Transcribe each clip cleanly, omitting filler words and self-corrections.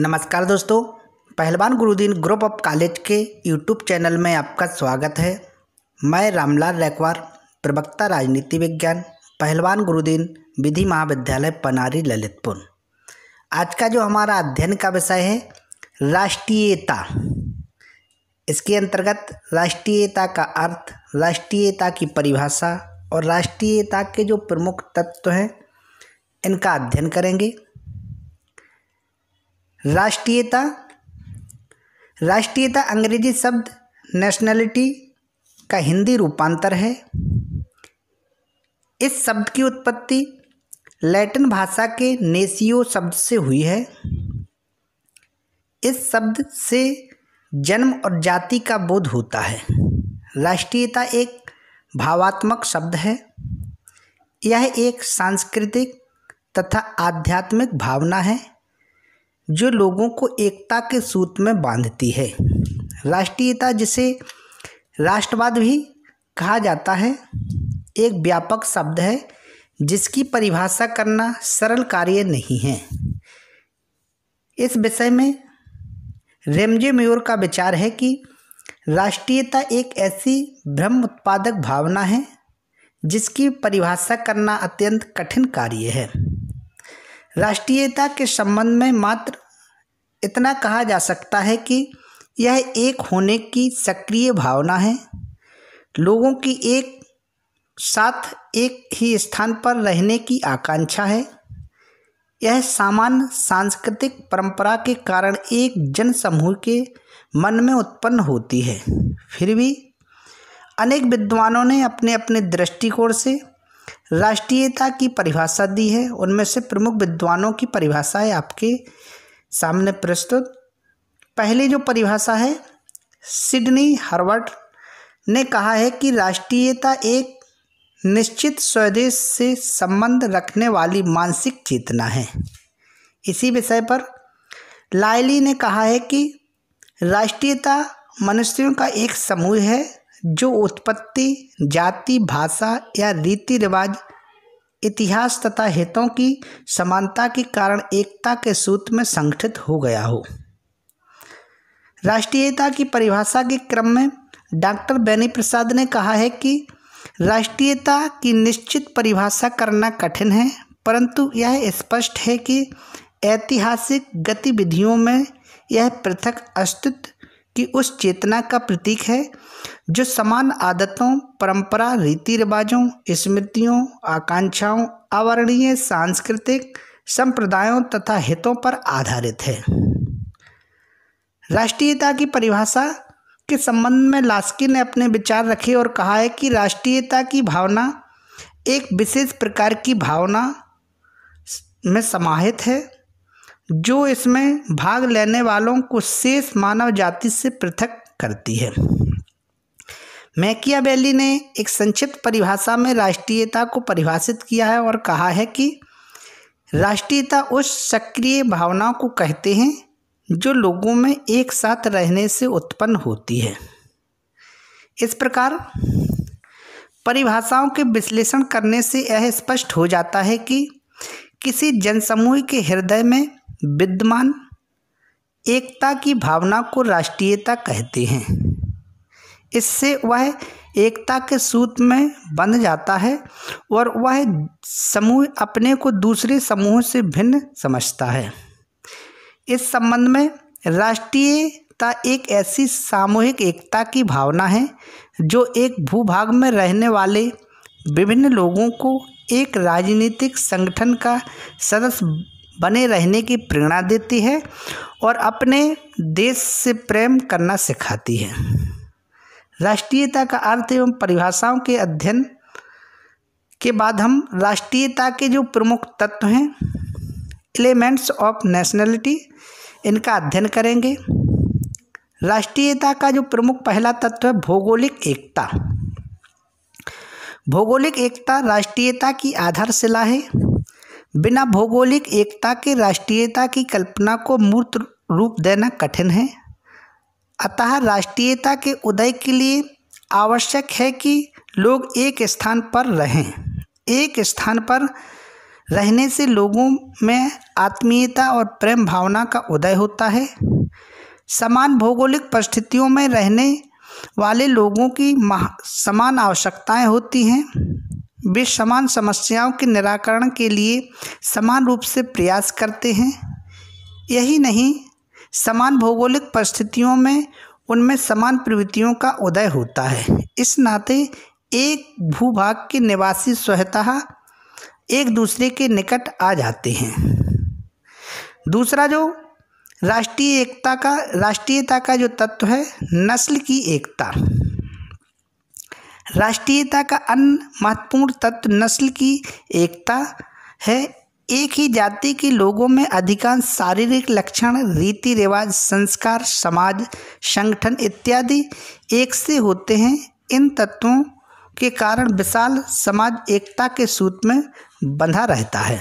नमस्कार दोस्तों, पहलवान गुरुदीन ग्रुप ऑफ कॉलेज के यूट्यूब चैनल में आपका स्वागत है। मैं रामलाल रैकवार, प्रवक्ता राजनीति विज्ञान, पहलवान गुरुदीन विधि महाविद्यालय पनारी ललितपुर। आज का जो हमारा अध्ययन का विषय है राष्ट्रीयता। इसके अंतर्गत राष्ट्रीयता का अर्थ, राष्ट्रीयता की परिभाषा और राष्ट्रीयता के जो प्रमुख तत्व हैं इनका अध्ययन करेंगे। राष्ट्रीयता अंग्रेजी शब्द नेशनलिटी का हिंदी रूपांतर है। इस शब्द की उत्पत्ति लैटिन भाषा के नेशियो शब्द से हुई है। इस शब्द से जन्म और जाति का बोध होता है। राष्ट्रीयता एक भावात्मक शब्द है। यह एक सांस्कृतिक तथा आध्यात्मिक भावना है जो लोगों को एकता के सूत्र में बांधती है। राष्ट्रीयता, जिसे राष्ट्रवाद भी कहा जाता है, एक व्यापक शब्द है जिसकी परिभाषा करना सरल कार्य नहीं है। इस विषय में रेमजे मेयर का विचार है कि राष्ट्रीयता एक ऐसी भ्रम उत्पादक भावना है जिसकी परिभाषा करना अत्यंत कठिन कार्य है। राष्ट्रीयता के संबंध में मात्र इतना कहा जा सकता है कि यह एक होने की सक्रिय भावना है। लोगों की एक साथ एक ही स्थान पर रहने की आकांक्षा है। यह सामान्य सांस्कृतिक परंपरा के कारण एक जन समूह के मन में उत्पन्न होती है। फिर भी अनेक विद्वानों ने अपने अपने दृष्टिकोण से राष्ट्रीयता की परिभाषा दी है। उनमें से प्रमुख विद्वानों की परिभाषाएं आपके सामने प्रस्तुत। पहली जो परिभाषा है, सिडनी हर्बर्ट ने कहा है कि राष्ट्रीयता एक निश्चित स्वदेश से संबंध रखने वाली मानसिक चेतना है। इसी विषय पर लायली ने कहा है कि राष्ट्रीयता मनुष्यों का एक समूह है जो उत्पत्ति, जाति, भाषा या रीति रिवाज, इतिहास तथा हितों की समानता के कारण एकता के सूत्र में संगठित हो गया हो। राष्ट्रीयता की परिभाषा के क्रम में डॉक्टर बेनी प्रसाद ने कहा है कि राष्ट्रीयता की निश्चित परिभाषा करना कठिन है, परंतु यह स्पष्ट है कि ऐतिहासिक गतिविधियों में यह पृथक अस्तित्व की उस चेतना का प्रतीक है जो समान आदतों, परंपरा, रीति रिवाजों, स्मृतियों, आकांक्षाओं, अवर्णीय सांस्कृतिक संप्रदायों तथा हितों पर आधारित है। राष्ट्रीयता की परिभाषा के संबंध में लास्की ने अपने विचार रखे और कहा है कि राष्ट्रीयता की भावना एक विशेष प्रकार की भावना में समाहित है जो इसमें भाग लेने वालों को शेष मानव जाति से पृथक करती है। मैकियावेली ने एक संक्षिप्त परिभाषा में राष्ट्रीयता को परिभाषित किया है और कहा है कि राष्ट्रीयता उस सक्रिय भावनाओं को कहते हैं जो लोगों में एक साथ रहने से उत्पन्न होती है। इस प्रकार परिभाषाओं के विश्लेषण करने से यह स्पष्ट हो जाता है कि किसी जनसमूह के हृदय में विद्यमान एकता की भावना को राष्ट्रीयता कहते हैं। इससे वह एकता के सूत्र में बंध जाता है और वह समूह अपने को दूसरे समूह से भिन्न समझता है। इस संबंध में राष्ट्रीयता एक ऐसी सामूहिक एकता की भावना है जो एक भूभाग में रहने वाले विभिन्न लोगों को एक राजनीतिक संगठन का सदस्य बने रहने की प्रेरणा देती है और अपने देश से प्रेम करना सिखाती है। राष्ट्रीयता का अर्थ एवं परिभाषाओं के अध्ययन के बाद हम राष्ट्रीयता के जो प्रमुख तत्व हैं, एलिमेंट्स ऑफ नेशनलिटी, इनका अध्ययन करेंगे। राष्ट्रीयता का जो प्रमुख पहला तत्व है भौगोलिक एकता। भौगोलिक एकता राष्ट्रीयता की आधारशिला है। बिना भौगोलिक एकता के राष्ट्रीयता की कल्पना को मूर्त रूप देना कठिन है। अतः राष्ट्रीयता के उदय के लिए आवश्यक है कि लोग एक स्थान पर रहें। एक स्थान पर रहने से लोगों में आत्मीयता और प्रेम भावना का उदय होता है। समान भौगोलिक परिस्थितियों में रहने वाले लोगों की समान आवश्यकताएं होती हैं। वे समान समस्याओं के निराकरण के लिए समान रूप से प्रयास करते हैं। यही नहीं, समान भौगोलिक परिस्थितियों में उनमें समान प्रवृत्तियों का उदय होता है। इस नाते एक भूभाग के निवासी स्वतः एक दूसरे के निकट आ जाते हैं। दूसरा जो राष्ट्रीयता का जो तत्व है, नस्ल की एकता। राष्ट्रीयता का अन्य महत्वपूर्ण तत्व नस्ल की एकता है। एक ही जाति के लोगों में अधिकांश शारीरिक लक्षण, रीति रिवाज, संस्कार, समाज, संगठन इत्यादि एक से होते हैं। इन तत्वों के कारण विशाल समाज एकता के सूत्र में बंधा रहता है।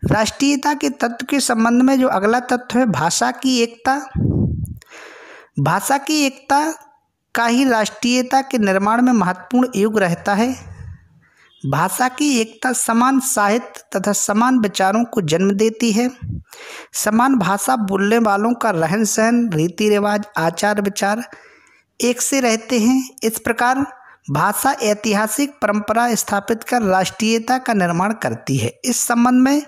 राष्ट्रीयता के तत्व के संबंध में जो अगला तत्व है, भाषा की एकता। भाषा की एकता का ही राष्ट्रीयता के निर्माण में महत्वपूर्ण योग रहता है। भाषा की एकता समान साहित्य तथा समान विचारों को जन्म देती है। समान भाषा बोलने वालों का रहन सहन, रीति रिवाज, आचार विचार एक से रहते हैं। इस प्रकार भाषा ऐतिहासिक परंपरा स्थापित कर राष्ट्रीयता का निर्माण करती है। इस संबंध में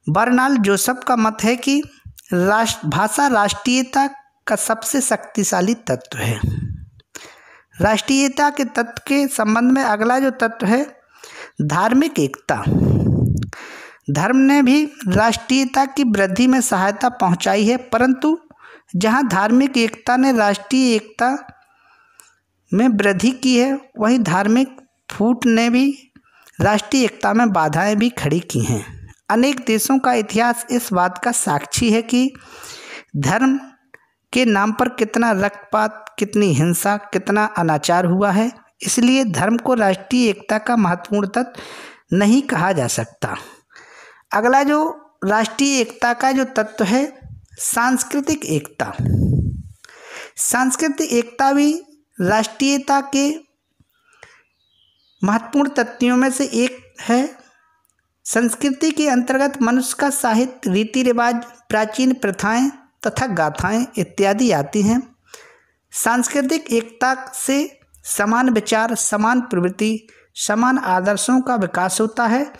बर्नार्ड जोसेफ का मत है कि भाषा राष्ट्रीयता का सबसे शक्तिशाली तत्व है। राष्ट्रीयता के तत्व के संबंध में अगला जो तत्व है, धार्मिक एकता। धर्म ने भी राष्ट्रीयता की वृद्धि में सहायता पहुंचाई है, परंतु जहां धार्मिक एकता ने राष्ट्रीय एकता में वृद्धि की है, वहीं धार्मिक फूट ने भी राष्ट्रीय एकता में बाधाएं भी खड़ी की हैं। अनेक देशों का इतिहास इस बात का साक्षी है कि धर्म के नाम पर कितना रक्तपात, कितनी हिंसा, कितना अनाचार हुआ है। इसलिए धर्म को राष्ट्रीय एकता का महत्वपूर्ण तत्व नहीं कहा जा सकता। अगला जो राष्ट्रीय एकता का जो तत्व है, सांस्कृतिक एकता। सांस्कृतिक एकता भी राष्ट्रीयता के महत्वपूर्ण तत्वों में से एक है। संस्कृति के अंतर्गत मनुष्य का साहित्य, रीति रिवाज, प्राचीन प्रथाएं तथा गाथाएं इत्यादि आती हैं। सांस्कृतिक एकता से समान विचार, समान प्रवृत्ति, समान आदर्शों का विकास होता है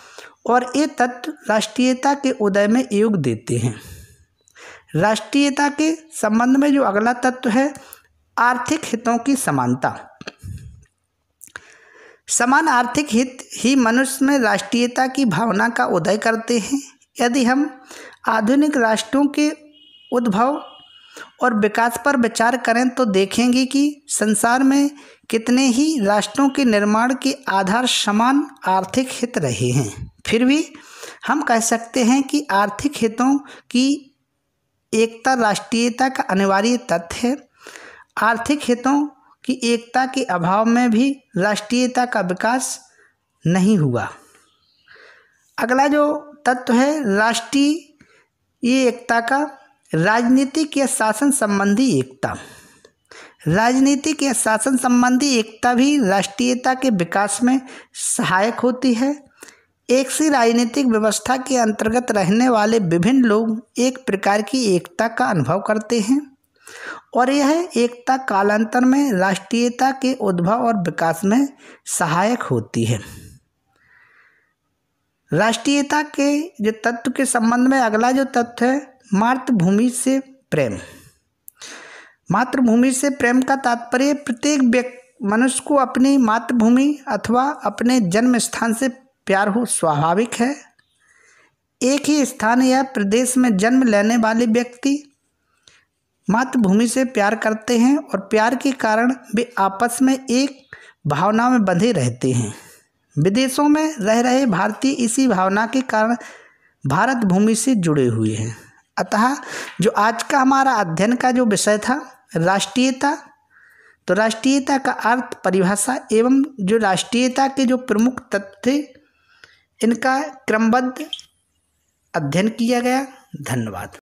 और ये तत्व राष्ट्रीयता के उदय में योग देते हैं। राष्ट्रीयता के संबंध में जो अगला तत्व है, आर्थिक हितों की समानता। समान आर्थिक हित ही मनुष्य में राष्ट्रीयता की भावना का उदय करते हैं। यदि हम आधुनिक राष्ट्रों के उद्भव और विकास पर विचार करें तो देखेंगे कि संसार में कितने ही राष्ट्रों के निर्माण के आधार समान आर्थिक हित रहे हैं। फिर भी हम कह सकते हैं कि आर्थिक हितों की एकता राष्ट्रीयता का अनिवार्य तथ्य है। आर्थिक हितों की एकता के अभाव में भी राष्ट्रीयता का विकास नहीं हुआ। अगला जो तत्व है राष्ट्रीय एकता का, राजनीतिक या शासन संबंधी एकता। राजनीतिक या शासन संबंधी एकता भी राष्ट्रीयता के विकास में सहायक होती है। एक सी राजनीतिक व्यवस्था के अंतर्गत रहने वाले विभिन्न लोग एक प्रकार की एकता का अनुभव करते हैं और यह एकता कालांतर में राष्ट्रीयता के उद्भव और विकास में सहायक होती है। राष्ट्रीयता के जो तत्व के संबंध में अगला जो तत्व है, मातृभूमि से प्रेम। मातृभूमि से प्रेम का तात्पर्य प्रत्येक मनुष्य को अपनी मातृभूमि अथवा अपने जन्म स्थान से प्यार हो स्वाभाविक है। एक ही स्थान या प्रदेश में जन्म लेने वाले व्यक्ति मातृभूमि से प्यार करते हैं और प्यार के कारण वे आपस में एक भावना में बंधे रहते हैं। विदेशों में रह रहे भारतीय इसी भावना के कारण भारत भूमि से जुड़े हुए हैं। अतः जो आज का हमारा अध्ययन का जो विषय था राष्ट्रीयता, तो राष्ट्रीयता का अर्थ, परिभाषा एवं जो राष्ट्रीयता के जो प्रमुख तत्व थे इनका क्रमबद्ध अध्ययन किया गया। धन्यवाद।